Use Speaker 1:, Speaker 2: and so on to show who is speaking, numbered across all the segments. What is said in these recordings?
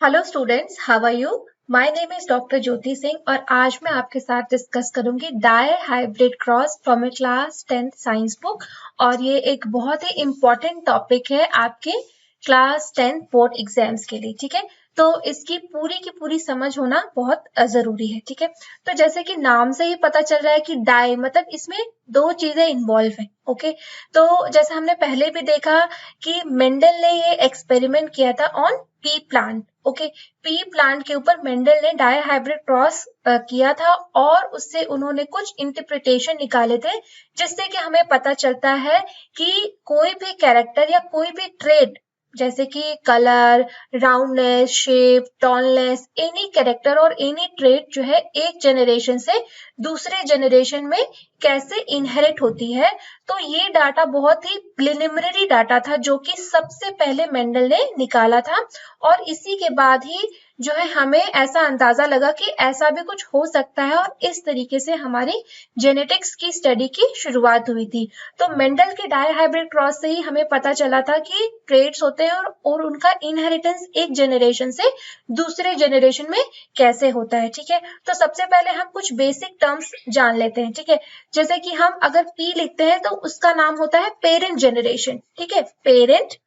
Speaker 1: Hello students, how are you? My name is doctor Jyoti Singh और आज मैं आपके साथ डिस्कस करूंगी dihybrid cross from a class 10th science book. और ये एक बहुत ही इम्पोर्टेंट टॉपिक है आपके क्लास 10 बोर्ड एग्जाम्स के लिए। ठीक है, तो इसकी पूरी की पूरी समझ होना बहुत जरूरी है। ठीक है, तो जैसे कि नाम से ही पता चल रहा है कि डाई मतलब इसमें दो चीजें इन्वॉल्व हैं। ओके, तो जैसे हमने पहले भी देखा कि मेंडल ने ये एक्सपेरिमेंट किया था on P plant. Okay, P plant के ऊपर मेंडल ने डाई हाइब्रिड क्रॉस किया था और उससे उन्होंने कुछ इंटरप्रिटेशन निकाले थे जिससे कि हमें पता चलता है कि कोई भी कैरेक्टर या कोई भी ट्रेड जैसे कि colour, roundness, shape, tallness, any character और एनी ट्रेड जो है एक जनरेशन से दूसरे जनरेशन में कैसे इनहेरिट होती है। तो ये डाटा बहुत ही प्रिलिमिनरी डाटा था जो कि सबसे पहले मेंडल ने निकाला था और इसी के बाद ही जो है हमें ऐसा अंदाजा लगा कि ऐसा भी कुछ हो सकता है और इस तरीके से हमारी जेनेटिक्स की स्टडी की शुरुआत हुई थी। तो मेंडल के डाई हाइब्रिड क्रॉस से ही हमें पता चला था कि ट्रेड्स होते हैं और उनका इनहेरिटेंस एक जनरेशन से दूसरे जनरेशन में कैसे होता है। ठीक है, तो सबसे पहले हम कुछ बेसिक टर्म्स जान लेते हैं। ठीक है, जैसे कि हम अगर पी लिखते हैं तो उसका नाम होता है पेरेंट जनरेशन। ठीक है, parent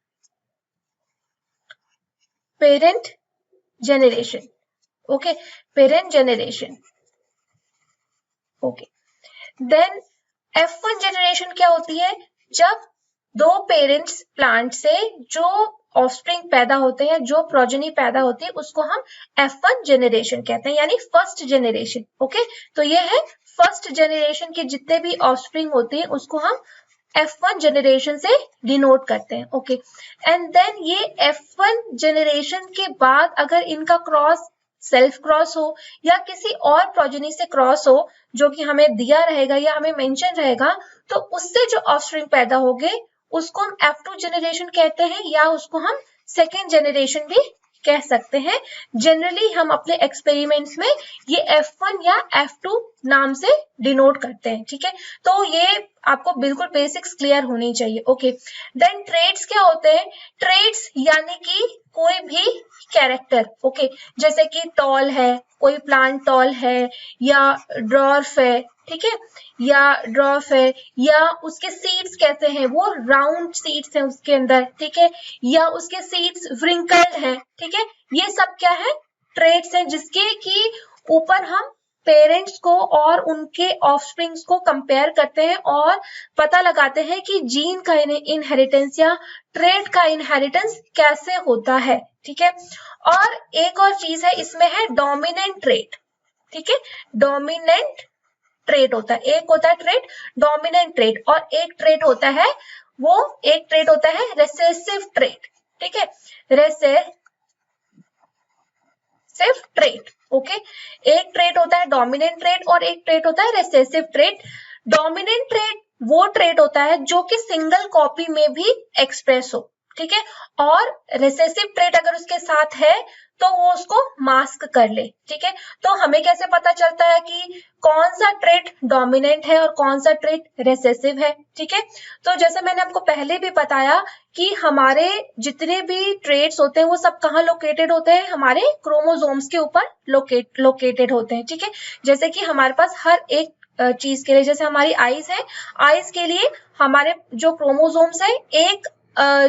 Speaker 1: generation. Okay, parent generation. Okay, then F1 generation क्या होती है? जब दो पेरेंट्स प्लांट से जो ऑफस्प्रिंग पैदा होते हैं, जो प्रोजेनी पैदा होती है, उसको हम F1 जनरेशन कहते हैं, यानी फर्स्ट जनरेशन। ओके, तो ये है फर्स्ट जनरेशन के जितने भी ऑफस्प्रिंग होते हैं उसको हम F1 जनरेशन से डिनोट करते हैं। ओके, एंड देन ये F1 जनरेशन के बाद अगर इनका क्रॉस सेल्फ क्रॉस हो या किसी और प्रोजेनी से क्रॉस हो जो कि हमें दिया रहेगा या हमें मेंशन रहेगा, तो उससे जो ऑफस्प्रिंग पैदा होंगे उसको हम F2 जनरेशन कहते हैं या उसको हम सेकेंड जनरेशन भी कह सकते हैं। जनरली हम अपने एक्सपेरिमेंट्स में ये F1 या F2 नाम से डिनोट करते हैं। ठीक है, तो ये आपको बिल्कुल बेसिक्स क्लियर होनी चाहिए। ओके, देन ट्रेड्स क्या होते हैं? ट्रेड्स यानी कि कोई भी कैरेक्टर। ओके, जैसे कि टॉल है, कोई प्लांट टॉल है या ड्वार्फ है। ठीक है, या ड्वार्फ है या उसके सीड्स कैसे हैं, वो राउंड सीड्स हैं उसके अंदर। ठीक है, या उसके सीड्स व्रिंकल्ड हैं। ठीक है, ये सब क्या है? ट्रेड्स हैं जिसके कि ऊपर हम पेरेंट्स को और उनके ऑफस्प्रिंग्स को कंपेयर करते हैं और पता लगाते हैं कि जीन का इनहेरिटेंस या ट्रेड का इनहेरिटेंस कैसे होता है। ठीक है, और एक और चीज है इसमें है डोमिनेंट ट्रेट। ठीक है, डोमिनेंट ट्रेट होता है, एक होता है ट्रेट डोमिनेंट ट्रेट और एक ट्रेट होता है रेसेसिव ट्रेट। ठीक है, रेसेसिव ट्रेट। ओके, एक ट्रेट होता है डोमिनेंट ट्रेट और एक ट्रेट होता है रेसेसिव ट्रेट। डोमिनेंट ट्रेट वो ट्रेट होता है जो कि सिंगल कॉपी में भी एक्सप्रेस हो। ठीक है, और रेसेसिव ट्रेट अगर उसके साथ है तो वो उसको मास्क कर ले। ठीक है, तो हमें कैसे पता चलता है कि कौन सा ट्रेट डोमिनेंट है और कौन सा ट्रेट रेसेसिव है? ठीक है, तो जैसे मैंने आपको पहले भी बताया कि हमारे जितने भी ट्रेट्स होते हैं वो सब कहाँ लोकेटेड होते हैं? हमारे क्रोमोसोम्स के ऊपर लोकेटेड होते हैं। ठीक है, जैसे कि हमारे पास हर एक चीज के लिए, जैसे हमारी आईज है, आईज के लिए हमारे जो क्रोमोसोम्स है, एक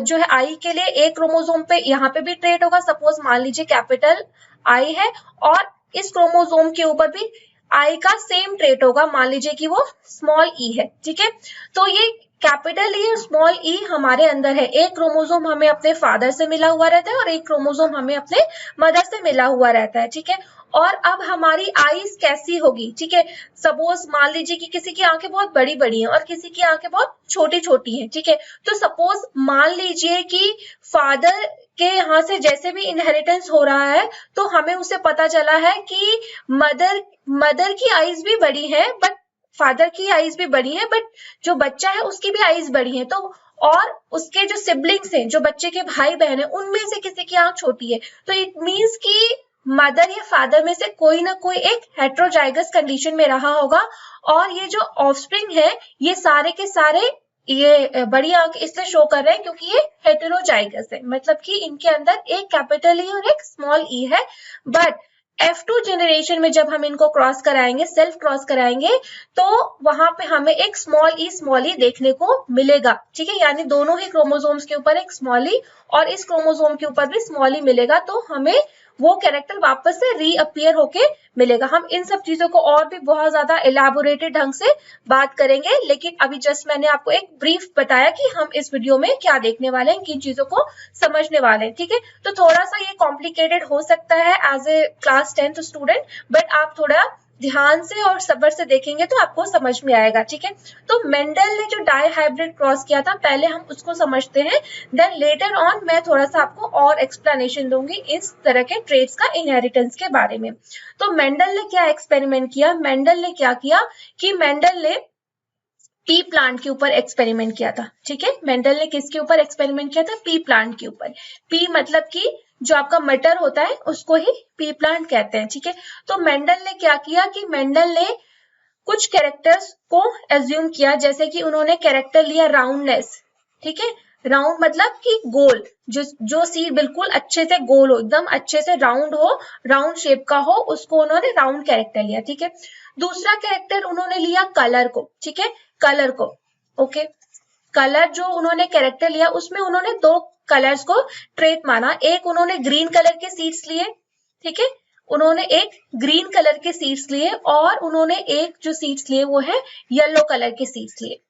Speaker 1: जो है आई के लिए एक क्रोमोसोम पे यहाँ पे भी ट्रेट होगा। सपोज मान लीजिए कैपिटल आई है और इस क्रोमोसोम के ऊपर भी आई का सेम ट्रेट होगा, मान लीजिए कि वो स्मॉल ई है। ठीक है, तो ये कैपिटल ई और स्मॉल ई हमारे अंदर है। एक क्रोमोसोम हमें अपने फादर से मिला हुआ रहता है और एक क्रोमोसोम हमें अपने मदर से मिला हुआ रहता है। ठीक है, और अब हमारी आईज कैसी होगी? ठीक है, सपोज मान लीजिए कि किसी की आंखें बहुत बड़ी बड़ी हैं और किसी की आंखें बहुत छोटी छोटी हैं। ठीक है, तो सपोज मान लीजिए कि फादर के यहाँ से जैसे भी इनहेरिटेंस हो रहा है तो हमें उससे पता चला है कि मदर की आईज भी बड़ी है बट फादर की आईज भी बड़ी है, बट जो बच्चा है उसकी भी आईज बड़ी है। तो और उसके जो सिबलिंग्स हैं, जो बच्चे के भाई बहन है, उनमें से किसी की आंख छोटी है, तो इट मीन्स कि मदर या फादर में से कोई ना कोई एक हेट्रोजाइगस कंडीशन में रहा होगा और ये जो ऑफस्प्रिंग है ये सारे के सारे ये बड़ी आंख इसलिए शो कर रहे हैं क्योंकि ये हेटेरोजाइगस है, मतलब कि इनके अंदर एक कैपिटल ई और एक स्मॉल ई है। बट F2 जनरेशन में जब हम इनको क्रॉस कराएंगे, सेल्फ क्रॉस कराएंगे, तो वहां पे हमें एक स्मॉल ई देखने को मिलेगा, ठीक है, यानी दोनों ही क्रोमोसोम्स के ऊपर एक स्मॉल ई और इस क्रोमोसोम के ऊपर भी स्मॉल ई मिलेगा, तो हमें वो कैरेक्टर वापस से रीअपियर होके मिलेगा। हम इन सब चीजों को और भी बहुत ज्यादा इलैबोरेटेड ढंग से बात करेंगे, लेकिन अभी जस्ट मैंने आपको एक ब्रीफ बताया कि हम इस वीडियो में क्या देखने वाले हैं, किन चीजों को समझने वाले हैं, ठीक है। तो थोड़ा सा ये कॉम्प्लिकेटेड हो सकता है as a class 10th student, but आप थोड़ा ध्यान से और सब्र से देखेंगे तो आपको समझ में आएगा, ठीक है। तो मेंडल ने जो डाई हाइब्रिड क्रॉस किया था, पहले हम उसको समझते हैं, देन लेटर ऑन मैं थोड़ा सा आपको और एक्सप्लेनेशन दूंगी इस तरह के ट्रेट्स का इनहेरिटेंस के बारे में। तो मेंडल ने क्या एक्सपेरिमेंट किया, मेंडल ने क्या किया कि मेंडल ने पी प्लांट के ऊपर एक्सपेरिमेंट किया था, ठीक है। मेंडल ने किसके ऊपर एक्सपेरिमेंट किया था, पी प्लांट के ऊपर। पी मतलब कि जो आपका मटर होता है उसको ही पी प्लांट कहते हैं, ठीक है। तो मेंडल ने क्या किया कि मेंडल ने कुछ कैरेक्टर्स को एज्यूम किया, जैसे कि उन्होंने कैरेक्टर लिया राउंडनेस, ठीक है। राउंड मतलब कि गोल, जो सीड बिल्कुल अच्छे से गोल हो, एकदम अच्छे से राउंड हो, राउंड शेप का हो, उसको उन्होंने राउंड कैरेक्टर लिया, ठीक है। दूसरा कैरेक्टर उन्होंने लिया कलर को, ठीक है, कलर को, ओके। कलर जो उन्होंने कैरेक्टर लिया उसमें उन्होंने दो कलर्स को ट्रेट माना, एक उन्होंने ग्रीन कलर के सीड्स लिए, ठीक है, उन्होंने एक ग्रीन कलर के सीड्स लिए और उन्होंने एक जो सीड्स लिए वो है येलो कलर के सीड्स लिए,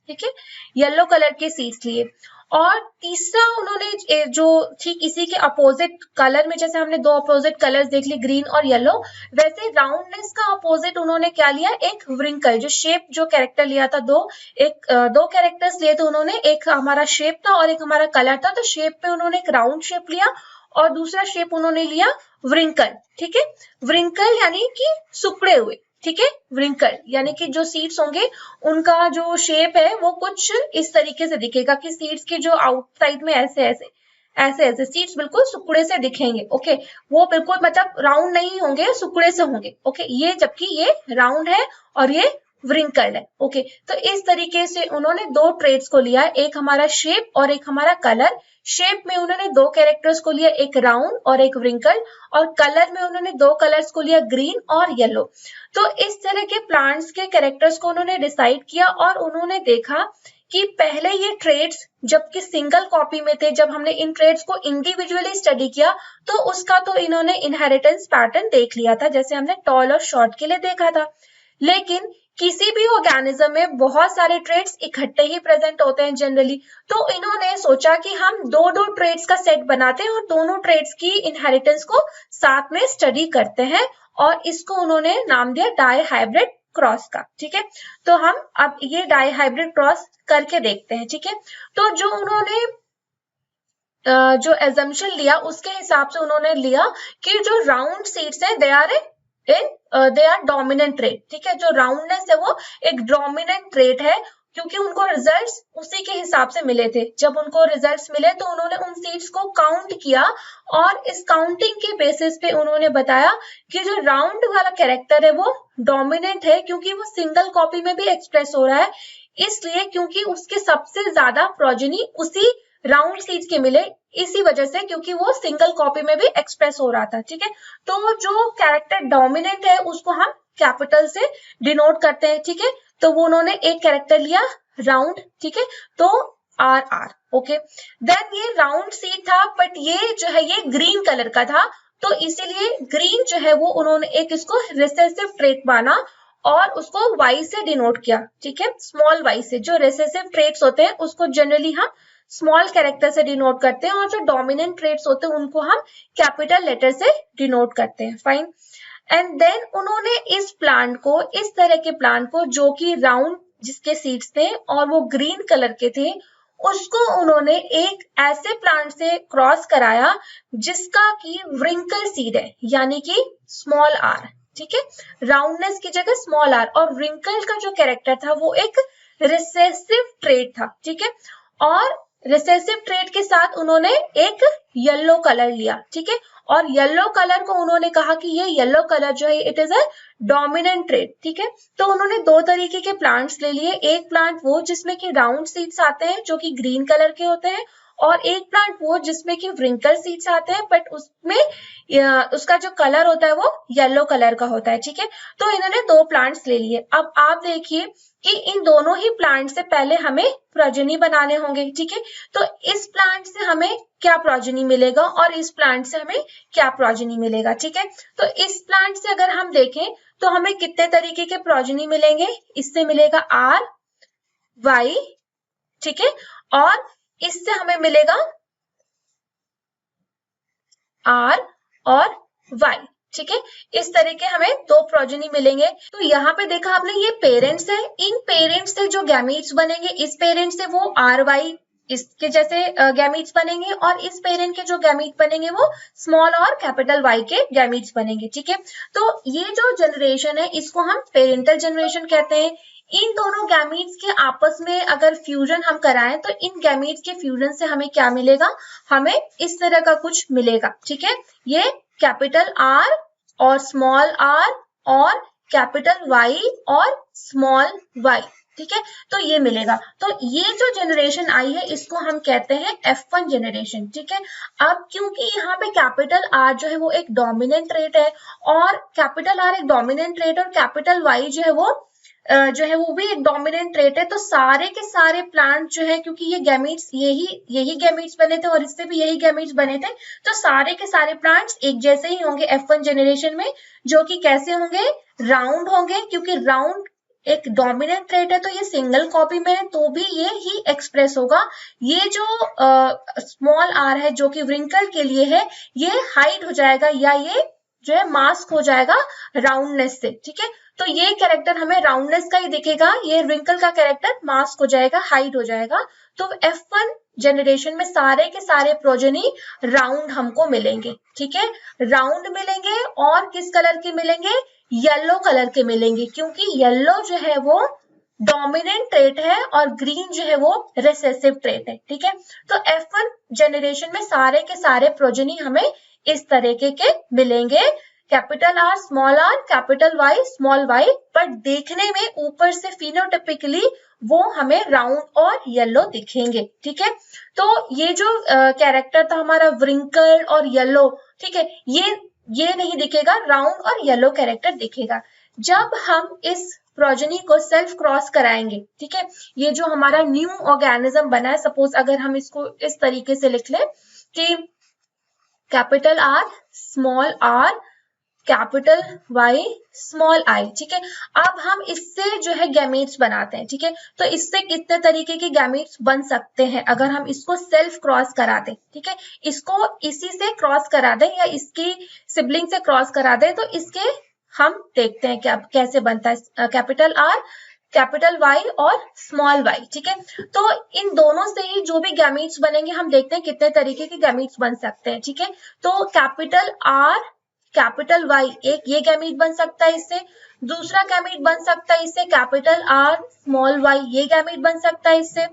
Speaker 1: ठीक है, येलो कलर के सीड्स लिए। और तीसरा उन्होंने जो ठीक इसी के अपोजिट कलर में, जैसे हमने दो अपोजिट कलर्स देख ली ग्रीन और येलो, वैसे राउंडनेस का अपोजिट उन्होंने क्या लिया, एक व्रिंकल, जो शेप जो कैरेक्टर लिया था, दो कैरेक्टर्स लिए थे उन्होंने, एक हमारा शेप था और एक हमारा कलर था। तो शेप पे उन्होंने एक राउंड शेप लिया और दूसरा शेप उन्होंने लिया व्रिंकल, ठीक है। व्रिंकल यानी कि सिकुड़े हुए, ठीक है, व्रिंकल यानी कि जो सीड्स होंगे उनका जो शेप है वो कुछ इस तरीके से दिखेगा कि सीड्स के जो आउटसाइड में ऐसे सीड्स बिल्कुल सिकुड़े से दिखेंगे, ओके। वो बिल्कुल मतलब राउंड नहीं होंगे, सिकुड़े से होंगे, ओके। ये जबकि ये राउंड है और ये व्रिंकल्ड है, ओके। तो इस तरीके से उन्होंने दो ट्रेट्स को लिया, एक हमारा शेप और एक हमारा कलर। शेप में उन्होंने दो कैरेक्टर्स को लिया, एक राउंड और एक व्रिंकल, और कलर में उन्होंने दो कलर्स को लिया, ग्रीन और येलो। तो इस तरह के प्लांट्स के कैरेक्टर्स को उन्होंने डिसाइड किया और उन्होंने देखा कि पहले ये ट्रेट्स जबकि सिंगल कॉपी में थे, जब हमने इन ट्रेट्स को इंडिविजुअली स्टडी किया तो उसका तो इन्होंने इनहेरिटेंस पैटर्न देख लिया था, जैसे हमने टॉल और शॉर्ट के लिए देखा था। लेकिन किसी भी ऑर्गेनिज्म में बहुत सारे ट्रेट्स इकट्ठे ही प्रेजेंट होते हैं जनरली, तो इन्होंने सोचा कि हम दो दो ट्रेट्स का सेट बनाते हैं और दोनों ट्रेट्स की इनहेरिटेंस को साथ में स्टडी करते हैं, और इसको उन्होंने नाम दिया डाई हाइब्रिड क्रॉस का, ठीक है। तो हम अब ये डाई हाइब्रिड क्रॉस करके देखते हैं, ठीक है। तो जो उन्होंने जो एजम्पशन लिया उसके हिसाब से उन्होंने लिया कि जो राउंड सीड्स है दे आर डोमिनेंट ट्रेट, ठीक है। जो राउंडनेस है वो एक डोमिनेंट ट्रेट है, क्योंकि उनको रिजल्ट्स उसी के हिसाब से मिले थे। जब उनको रिजल्ट्स मिले तो उन्होंने उन सीड्स को काउंट किया और इस काउंटिंग के बेसिस पे उन्होंने बताया कि जो राउंड वाला कैरेक्टर है वो डोमिनेंट है, क्योंकि वो सिंगल कॉपी में भी एक्सप्रेस हो रहा है, इसलिए क्योंकि उसके सबसे ज्यादा प्रोजेनी उसी राउंड सीड्स के मिले, इसी वजह से, क्योंकि वो सिंगल कॉपी में भी एक्सप्रेस हो रहा था, ठीक है। तो जो कैरेक्टर डोमिनेंट है उसको हम कैपिटल से डिनोट करते हैं, ठीक है। तो वो उन्होंने एक कैरेक्टर लिया राउंड, ठीक है, तो RR, ओके। देन ये राउंड सीड था, बट ये जो है ये ग्रीन कलर का था, तो इसीलिए ग्रीन जो है वो उन्होंने एक इसको रिसेसिव ट्रेट माना और उसको Y से डिनोट किया, ठीक है, स्मॉल y से। जो रिसेसिव ट्रेट्स होते हैं उसको जनरली हम स्मॉल कैरेक्टर से डिनोट करते हैं और जो डोमिनेंट ट्रेट्स होते हैं उनको हम कैपिटल लेटर से डिनोट करते हैं, फाइन। एंड देन उन्होंने इस प्लांट को, इस तरह के प्लांट को जो कि राउंड जिसके सीड्स थे और वो ग्रीन कलर के थे, उसको उन्होंने एक ऐसे प्लांट से क्रॉस कराया जिसका की व्रिंकल सीड है, यानी कि स्मॉल r, ठीक है। राउंडनेस की जगह स्मॉल r, और व्रिंकल का जो कैरेक्टर था वो एक रिसेसिव ट्रेट था, ठीक है। और रिसेसिव ट्रेट के साथ उन्होंने एक येलो कलर लिया, ठीक है, और येलो कलर को उन्होंने कहा कि ये येलो कलर जो है it is a dominant trait, ठीक है। तो उन्होंने दो तरीके के प्लांट्स ले लिए, एक प्लांट वो जिसमें कि राउंड सीड्स आते हैं जो कि ग्रीन कलर के होते हैं, और एक प्लांट वो जिसमें कि व्रिंकल सीड्स आते हैं बट उसमें उसका जो कलर होता है वो येलो कलर का होता है, ठीक है। तो इन्होंने दो प्लांट्स ले लिए। अब आप देखिए कि इन दोनों ही प्लांट से पहले हमें प्रोजेनी बनाने होंगे, ठीक है। तो इस प्लांट से हमें क्या प्रोजेनी मिलेगा और इस प्लांट से हमें क्या प्रोजेनी मिलेगा, ठीक है। तो इस प्लांट से अगर हम देखें तो हमें कितने तरीके के प्रोजेनी मिलेंगे, इससे मिलेगा आर वाई, ठीक है, और इससे हमें मिलेगा आर और वाई, ठीक है। इस तरीके हमें दो प्रोजेनी मिलेंगे। तो यहाँ पे देखा आपने ये पेरेंट्स है, इन पेरेंट्स से जो गैमीट्स बनेंगे इस पेरेंट से वो आर वाई इसके जैसे गैमीट्स बनेंगे, और इस पेरेंट के जो गैमीट बनेंगे वो स्मॉल और कैपिटल वाई के गैमीट्स बनेंगे, ठीक है। तो ये जो जनरेशन है इसको हम पेरेंटल जनरेशन कहते हैं। इन दोनों गैमीट्स के आपस में अगर फ्यूजन हम कराएं तो इन गैमीट्स के फ्यूजन से हमें क्या मिलेगा, हमें इस तरह का कुछ मिलेगा, ठीक है। ये कैपिटल आर और स्मॉल आर और कैपिटल वाई और स्मॉल वाई, ठीक है। तो ये मिलेगा। तो ये जो जनरेशन आई है इसको हम कहते हैं F1 जनरेशन, ठीक है। अब क्योंकि यहाँ पे कैपिटल आर जो है वो एक डोमिनेंट ट्रेट है, और कैपिटल आर एक डोमिनेंट ट्रेट और कैपिटल वाई जो है वो भी एक डोमिनेंट ट्रेट है, तो सारे के सारे प्लांट जो है, क्योंकि ये गैमीट्स यही गैमीट्स बने थे और इससे भी यही गैमीट्स बने थे, तो सारे के सारे प्लांट्स एक जैसे ही होंगे F1 जनरेशन में, जो कि कैसे होंगे, राउंड होंगे, क्योंकि राउंड एक डोमिनेंट ट्रेट है तो ये सिंगल कॉपी में है तो भी ये ही एक्सप्रेस होगा। ये जो स्मॉल आर है जो कि व्रिंकल के लिए है, ये हाइड हो जाएगा या ये जो है मास्क हो जाएगा राउंडनेस से, ठीक है। तो ये कैरेक्टर हमें राउंडनेस का ही दिखेगा, ये रिंकल का कैरेक्टर मास्क हो जाएगा, हाइड हो जाएगा। तो F1 जनरेशन में सारे के सारे प्रोजेनी राउंड हमको मिलेंगे, ठीक है, राउंड मिलेंगे। और किस कलर के मिलेंगे, येलो कलर के मिलेंगे, क्योंकि येलो जो है वो डोमिनेंट ट्रेट है और ग्रीन जो है वो रिसेसिव ट्रेट है, ठीक है। तो F1 जनरेशन में सारे के सारे प्रोजेनी हमें इस तरीके के मिलेंगे, capital R small R capital Y small Y, पर देखने में ऊपर से फिनोटाइपिकली वो हमें राउंड और येलो दिखेंगे, ठीक है। तो ये जो कैरेक्टर था हमारा व्रिंकल और येलो, ठीक है, ये नहीं दिखेगा, राउंड और येलो कैरेक्टर दिखेगा। जब हम इस प्रोजेनी को सेल्फ क्रॉस कराएंगे, ठीक है, ये जो हमारा न्यू ऑर्गेनिज्म बना है, सपोज अगर हम इसको इस तरीके से लिख लें कि capital R small R capital Y small I, ठीक है। अब हम इससे जो है गैमीट्स बनाते हैं, ठीक है। तो इससे कितने तरीके के गैमीट्स बन सकते हैं अगर हम इसको सेल्फ क्रॉस करा दें, ठीक है, इसको इसी से क्रॉस करा दें या इसकी सिबलिंग से क्रॉस करा दें, तो इसके हम देखते हैं क्या कैसे बनता है कैपिटल आर कैपिटल वाई और स्मॉल वाई, ठीक है। तो इन दोनों से ही जो भी गैमीट्स बनेंगे हम देखते हैं कितने तरीके के गैमीट्स बन सकते हैं, ठीक है। तो कैपिटल आर कैपिटल वाई एक ये गैमीट बन सकता है इससे, दूसरा गैमीट बन सकता है इससे कैपिटल आर स्मॉल वाई, ये गैमीट बन सकता है इससे।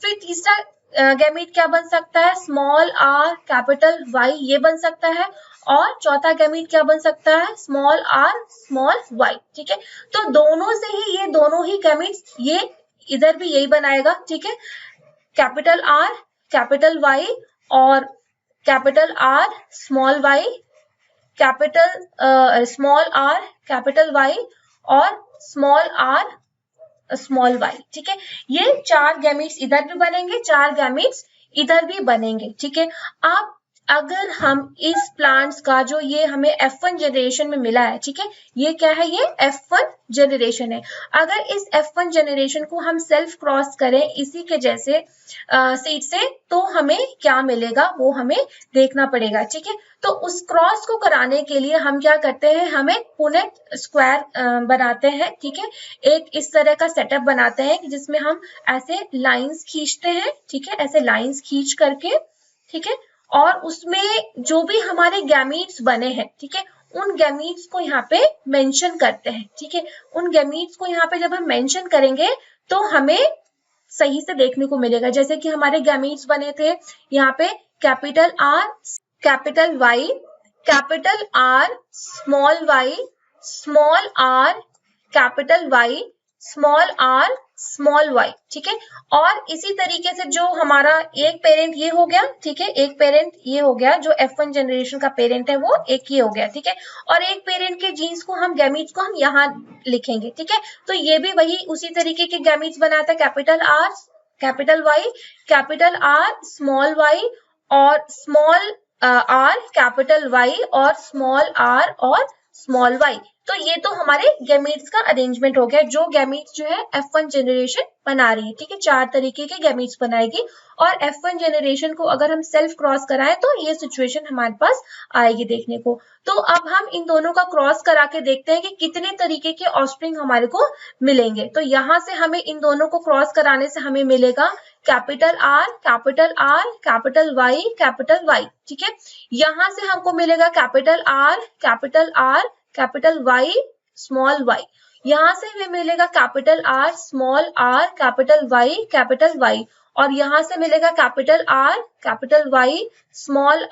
Speaker 1: फिर तीसरा गैमीट क्या बन सकता है, स्मॉल आर कैपिटल वाई, ये बन सकता है। और चौथा गैमीट क्या बन सकता है, स्मॉल आर स्मॉल वाई, ठीक है। तो दोनों से ही ये दोनों ही गैमीट्स, ये इधर भी यही बनाएगा, ठीक है, कैपिटल आर कैपिटल वाई और capital R small Y capital small R capital Y और स्मॉल आर स्मॉल वाई, ठीक है। ये चार गैमीट्स इधर भी बनेंगे, चार गैमीट्स इधर भी बनेंगे, ठीक है। अब अगर हम इस प्लांट्स का जो ये हमें F1 जनरेशन में मिला है, ठीक है, ये क्या है, ये F1 जनरेशन है। अगर इस F1 जनरेशन को हम सेल्फ क्रॉस करें इसी के जैसे सीड से, तो हमें क्या मिलेगा वो हमें देखना पड़ेगा, ठीक है। तो उस क्रॉस को कराने के लिए हम क्या करते हैं, हमें पुनेट स्क्वायर बनाते हैं, ठीक है, एक इस तरह का सेटअप बनाते हैं जिसमें हम ऐसे लाइंस खींचते हैं, ठीक है, ऐसे लाइंस खींच करके, ठीक है, और उसमें जो भी हमारे गैमीट्स बने हैं, ठीक है, उन गैमीट्स को यहाँ पे मेंशन करते हैं, ठीक है। उन गैमीट्स को यहाँ पे जब हम मेंशन करेंगे तो हमें सही से देखने को मिलेगा। जैसे कि हमारे गैमीट्स बने थे यहाँ पे capital R capital Y capital R small Y, small R capital Y, small R small Y, ठीक है। और इसी तरीके से जो हमारा एक पेरेंट ये हो गया, ठीक है, एक पेरेंट ये हो गया, जो F1 जनरेशन का पेरेंट है वो एक ये हो गया, ठीक है। और एक पेरेंट के जीन्स को हम गैमीट्स को हम यहाँ लिखेंगे, ठीक है। तो ये भी वही उसी तरीके के गैमीट्स बनाता है, capital R capital Y, capital R small Y और स्मॉल आर कैपिटल वाई और स्मॉल आर और स्मॉल वाई। तो ये तो हमारे गैमीट्स का अरेंजमेंट हो गया, जो गैमीट्स जो है F1 जनरेशन बना रही है, ठीक है। 4 तरीके के गैमीट्स बनाएगी और F1 जनरेशन को अगर हम सेल्फ क्रॉस कराएं तो ये सिचुएशन हमारे पास आएगी देखने को। तो अब हम इन दोनों का क्रॉस करा के देखते हैं कि कितने तरीके के ऑफस्प्रिंग हमारे को मिलेंगे। तो यहाँ से हमें इन दोनों को क्रॉस कराने से हमें मिलेगा कैपिटल आर कैपिटल वाई, ठीक है। यहाँ से हमको मिलेगा capital R capital Y small Y, यहाँ से हमें मिलेगा capital R small R capital Y और यहाँ से मिलेगा capital R capital Y small,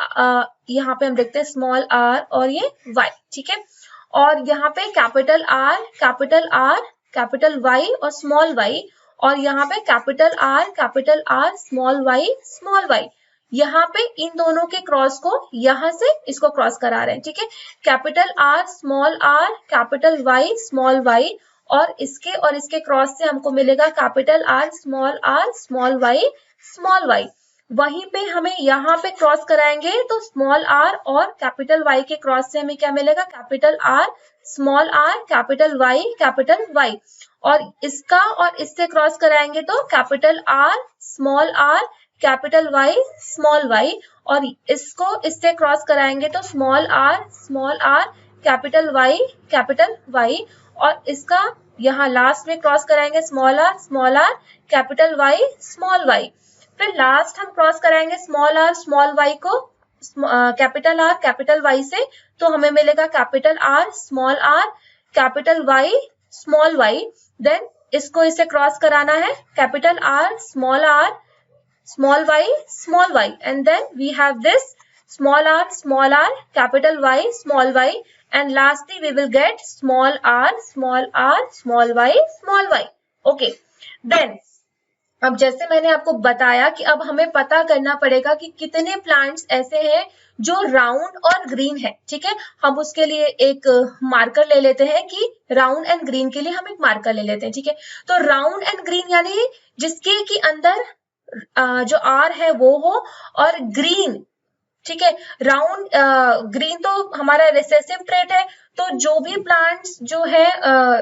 Speaker 1: यहाँ पे हम देखते हैं स्मॉल आर और ये वाई, ठीक है। और यहाँ पे कैपिटल आर कैपिटल वाई और स्मॉल वाई और यहाँ पे कैपिटल आर स्मॉल वाई। यहाँ पे इन दोनों के क्रॉस को यहाँ से इसको क्रॉस करा रहे हैं, ठीक है। Capital R capital Y small Y और इसके क्रॉस से हमको मिलेगा कैपिटल आर स्मॉल वाई। वहीं पे हमें यहाँ पे क्रॉस कराएंगे तो स्मॉल आर और कैपिटल वाई के क्रॉस से हमें क्या मिलेगा, capital R small R capital Y और इसका और इससे क्रॉस कराएंगे तो capital R small R capital Y small Y और इसको इससे क्रॉस कराएंगे तो स्मॉल आर कैपिटल वाई और इसका यहाँ लास्ट में क्रॉस कराएंगे small R capital Y small Y. फिर लास्ट हम क्रॉस कराएंगे स्मॉल वाई को कैपिटल वाई से, तो हमें मिलेगा capital R capital Y small Y. Then इसको इसे क्रॉस कराना है capital R small Y and then we have this small r capital Y small y and lastly we will get small r small y। okay, then अब जैसे मैंने आपको बताया कि अब हमें पता करना पड़ेगा कि कितने प्लांट्स ऐसे हैं जो राउंड और ग्रीन है, ठीक है। हम उसके लिए एक मार्कर ले लेते हैं कि राउंड एंड ग्रीन के लिए हम एक मार्कर ले लेते हैं, ठीक है। तो राउंड एंड ग्रीन यानी जिसके कि अंदर जो आर है वो हो और ग्रीन, ठीक है। राउंड ग्रीन तो हमारा रिसेसिव ट्रेट है, तो जो भी प्लांट्स जो है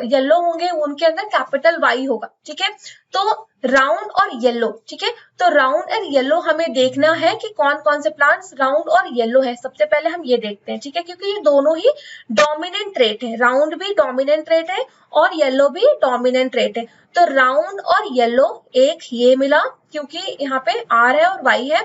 Speaker 1: येलो होंगे उनके अंदर कैपिटल वाई होगा, ठीक है। तो राउंड और येलो, ठीक है। तो राउंड एंड येलो हमें देखना है कि कौन कौन से प्लांट्स राउंड और येलो है। सबसे पहले हम ये देखते हैं, ठीक है, क्योंकि ये दोनों ही डोमिनेंट ट्रेट है, राउंड भी डोमिनेंट ट्रेट है और येलो भी डोमिनेंट ट्रेट है। तो राउंड और येलो एक ये मिला क्योंकि यहाँ पे आर है और वाई है,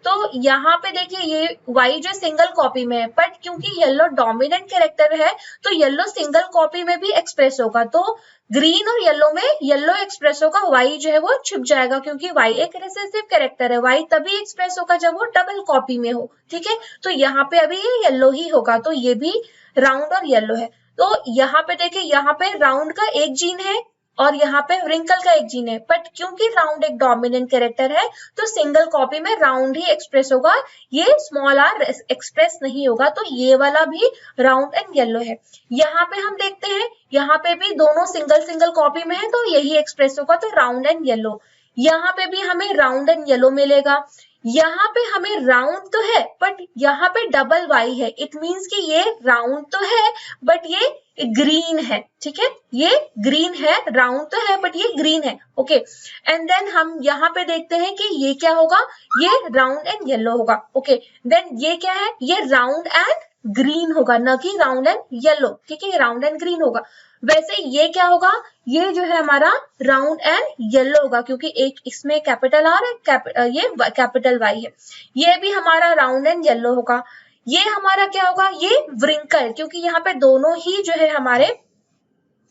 Speaker 1: तो यहाँ पे देखिए ये वाई जो सिंगल कॉपी में है, बट क्योंकि येलो डोमिनेंट कैरेक्टर है तो येलो सिंगल कॉपी में भी एक्सप्रेस होगा, तो ग्रीन और येलो में येलो एक्सप्रेस होगा, वाई जो है वो छुप जाएगा क्योंकि वाई एक रिसेसिव कैरेक्टर है, वाई तभी एक्सप्रेस होगा जब वो डबल कॉपी में हो, ठीक है। तो यहाँ पे अभी ये येलो ही होगा, तो ये भी राउंड और येलो है। तो यहाँ पे देखिए यहाँ पे राउंड का एक जीन है और यहाँ पे व्रिंकल का एक जीन है, बट क्योंकि राउंड एक डोमिनेंट कैरेक्टर है तो सिंगल कॉपी में राउंड ही एक्सप्रेस होगा, ये स्मॉल आर एक्सप्रेस नहीं होगा, तो ये वाला भी राउंड एंड येलो है। यहाँ पे हम देखते हैं यहाँ पे भी दोनों सिंगल कॉपी में है तो यही एक्सप्रेस होगा, तो राउंड एंड येलो। यहाँ पे भी हमें राउंड एंड येलो मिलेगा, यहाँ पे हमें राउंड तो है बट यहाँ पे डबल वाई है, इट मीन्स कि ये राउंड तो है बट ये ग्रीन है, ठीक है, ये ग्रीन है, राउंड तो है बट ये ग्रीन है, ओके। एंड देन हम यहाँ पे देखते हैं कि ये क्या होगा, ये राउंड एंड येलो होगा, ओके। देन ये क्या है, ये राउंड एंड ग्रीन होगा, न कि राउंड एंड येलो, ठीक है, राउंड एंड ग्रीन होगा। वैसे ये क्या होगा, ये जो है हमारा राउंड एंड येलो होगा क्योंकि एक इसमें कैपिटल आर है, ये कैपिटल वाई है, ये भी हमारा राउंड एंड येलो होगा। ये हमारा क्या होगा, ये व्रिंकल, क्योंकि यहाँ पे दोनों ही जो है हमारे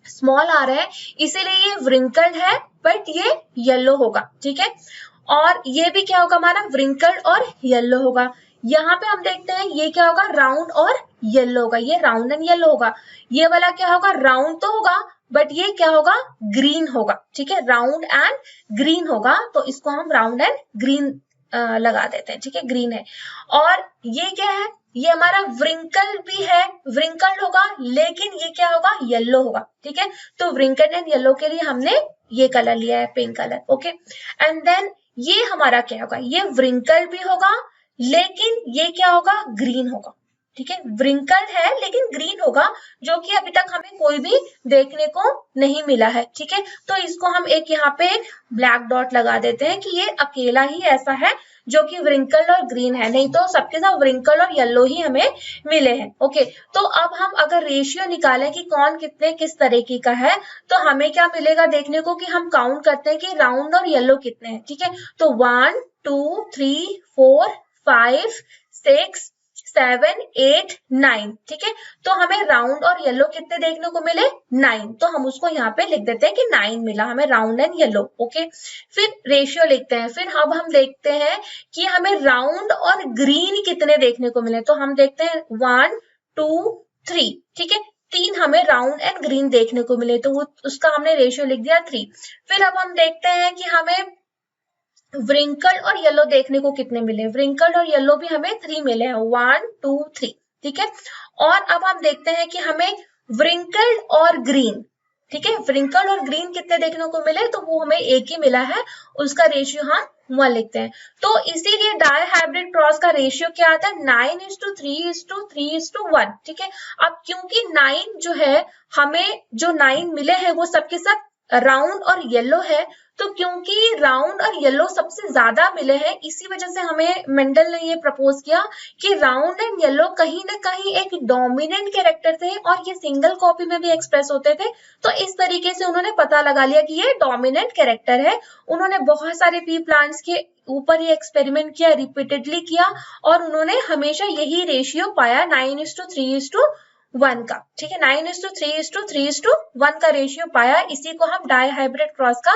Speaker 1: स्मॉल आ रहे हैं इसीलिए ये व्रिंकल्ड है बट ये येलो होगा, ठीक है। और ये भी क्या होगा हमारा व्रिंकल्ड और येलो होगा। यहाँ पे हम देखते हैं ये क्या होगा, राउंड और येलो होगा, ये राउंड एंड येलो होगा। ये वाला क्या होगा, राउंड तो होगा बट ये क्या होगा, ग्रीन होगा। ठीक है, राउंड एंड ग्रीन होगा, तो इसको हम राउंड एंड ग्रीन लगा देते हैं। ठीक है, ग्रीन है। और ये क्या है, ये हमारा व्रिंकल भी है, व्रिंकल्ड होगा, लेकिन ये क्या होगा, येलो होगा। ठीक है, तो व्रिंकल्ड एंड येलो के लिए हमने ये कलर लिया है, pink colour. Okay, and then ये हमारा क्या होगा, ये व्रिंकल भी होगा लेकिन ये क्या होगा, ग्रीन होगा। ठीक है, व्रिंकल्ड है लेकिन ग्रीन होगा, जो कि अभी तक हमें कोई भी देखने को नहीं मिला है। ठीक है, तो इसको हम एक यहाँ पे ब्लैक डॉट लगा देते हैं कि ये अकेला ही ऐसा है जो कि व्रिंकल्ड और ग्रीन है, नहीं तो सबके सब व्रिंकल और येलो ही हमें मिले हैं। ओके, तो अब हम अगर रेशियो निकालें कि कौन कितने किस तरीके का है, तो हमें क्या मिलेगा देखने को, कि हम काउंट करते हैं कि राउंड और येलो कितने हैं। ठीक है, तो 1 2 3 4 5 6 7 8 9। ठीक है, तो हमें राउंड और येलो कितने देखने को मिले, 9, तो हम उसको यहाँ पे लिख देते हैं कि 9 मिला हमें राउंड एंड येलो। ओके, फिर रेशियो लिखते हैं। फिर अब हम देखते हैं कि हमें राउंड और ग्रीन कितने देखने को मिले, तो हम देखते हैं 1 2 3। ठीक है, 3 हमें राउंड एंड ग्रीन देखने को मिले, तो उसका हमने रेशियो लिख दिया 3। फिर अब हम देखते हैं कि हमें व्रिंकल्ड और येलो देखने को कितने मिले, व्रिंकल्ड और येलो भी हमें 3 मिले हैं, 1 2 3। ठीक है, और अब हम देखते हैं कि हमें व्रिंकल्ड और ग्रीन, ठीक है, व्रिंकल्ड और ग्रीन कितने देखने को मिले, तो वो हमें एक ही मिला है, उसका रेशियो हम 1 लिखते हैं। तो इसीलिए डाई हाइब्रिड क्रॉस का रेशियो क्या आता है, 9:3:3:1। ठीक है, अब क्योंकि 9 जो है, हमें जो 9 मिले हैं वो सबके सब राउंड और येलो है, तो क्योंकि राउंड और येलो सबसे ज्यादा मिले हैं, इसी वजह से हमें मेंडल ने ये प्रपोज किया कि राउंड एंड येलो कहीं ना कहीं एक डोमिनेंट कैरेक्टर थे और ये सिंगल कॉपी में भी एक्सप्रेस होते थे। तो इस तरीके से उन्होंने पता लगा लिया कि ये डोमिनेंट कैरेक्टर है। उन्होंने बहुत सारे पी प्लांट्स के ऊपर ये एक्सपेरिमेंट किया, रिपीटेडली किया, और उन्होंने हमेशा यही रेशियो पाया 9:3:1 का। ठीक है, 9:3:3:1 का रेशियो पाया, इसी को हम डाई हाइब्रिड क्रॉस का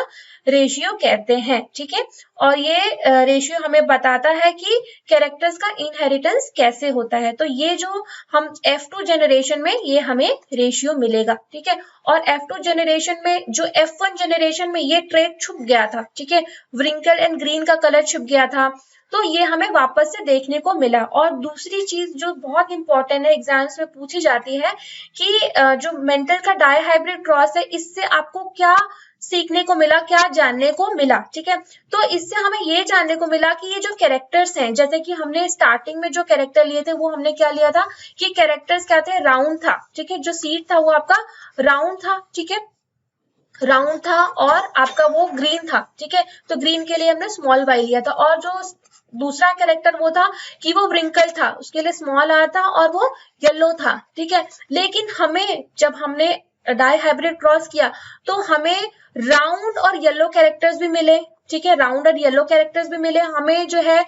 Speaker 1: रेशियो कहते हैं। ठीक है, और ये रेशियो हमें बताता है कि कैरेक्टर्स का इनहेरिटेंस कैसे होता है। तो ये जो हम F2 जनरेशन में ये हमें रेशियो मिलेगा। ठीक है, और F2 जनरेशन में जो F1 जनरेशन में ये ट्रेट छुप गया था, ठीक है, व्रिंकल एंड ग्रीन का कलर छुप गया था, तो ये हमें वापस से देखने को मिला। और दूसरी चीज जो बहुत इंपॉर्टेंट है, एग्जाम्स में पूछी जाती है कि जो मेंटल का डाई हाइब्रिड क्रॉस है, इससे आपको क्या सीखने को मिला, क्या जानने को मिला। ठीक है, तो इससे हमें ये जानने को मिला कि ये जो कैरेक्टर्स हैं, जैसे कि हमने स्टार्टिंग में जो कैरेक्टर लिए थे वो हमने क्या लिया था कि कैरेक्टर्स क्या थे, राउंड था। ठीक है, जो सीड था वो आपका राउंड था। ठीक है, राउंड था और आपका वो ग्रीन था। ठीक है, तो ग्रीन के लिए हमने स्मॉल वाई लिया था, और जो दूसरा कैरेक्टर वो था कि वो व्रिंकल था, उसके लिए स्मॉल आर था और वो येलो था। ठीक है, लेकिन हमें जब हमने डाई हाइब्रिड क्रॉस किया तो हमें राउंड और येलो कैरेक्टर्स भी मिले। ठीक है, राउंड और येलो कैरेक्टर्स भी मिले, हमें जो है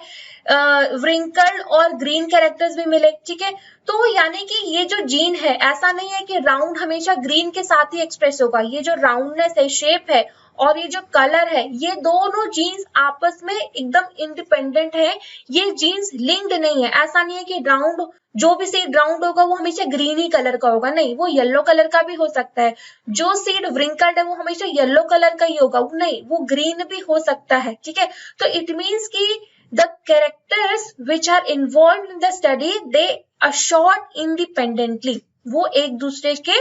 Speaker 1: व्रिंकल्ड और ग्रीन कैरेक्टर्स भी मिले। ठीक है, तो यानी कि ये जो जीन है, ऐसा नहीं है कि राउंड हमेशा ग्रीन के साथ ही एक्सप्रेस होगा। ये जो राउंडनेस है, शेप है, और ये जो कलर है, ये दोनों जीन्स आपस में एकदम इंडिपेंडेंट है, ये जीन्स लिंक्ड नहीं है। ऐसा नहीं है कि राउंड, जो भी सीड राउंड होगा वो हमेशा ग्रीन ही कलर का होगा, नहीं, वो येलो कलर का भी हो सकता है। जो सीड व्रिंकल्ड है वो हमेशा येलो कलर का ही होगा, नहीं, वो ग्रीन भी हो सकता है। ठीक है, तो इट मीन्स कि the characters which are involved in the study they assort independently, वो एक दूसरे के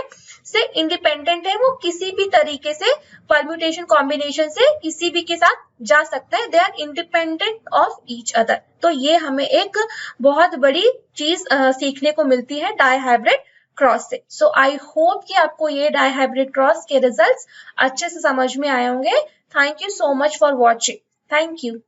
Speaker 1: से इंडिपेंडेंट है, वो किसी भी तरीके से परम्यूटेशन कॉम्बिनेशन से किसी भी के साथ जा सकता है, they are independent of each other. तो ये हमें एक बहुत बड़ी चीज सीखने को मिलती है डाई हाइब्रिड क्रॉस से। सो आई होप कि आपको ये डाई हाइब्रिड क्रॉस के रिजल्ट्स अच्छे से समझ में आए होंगे। Thank you so much for watching. Thank you.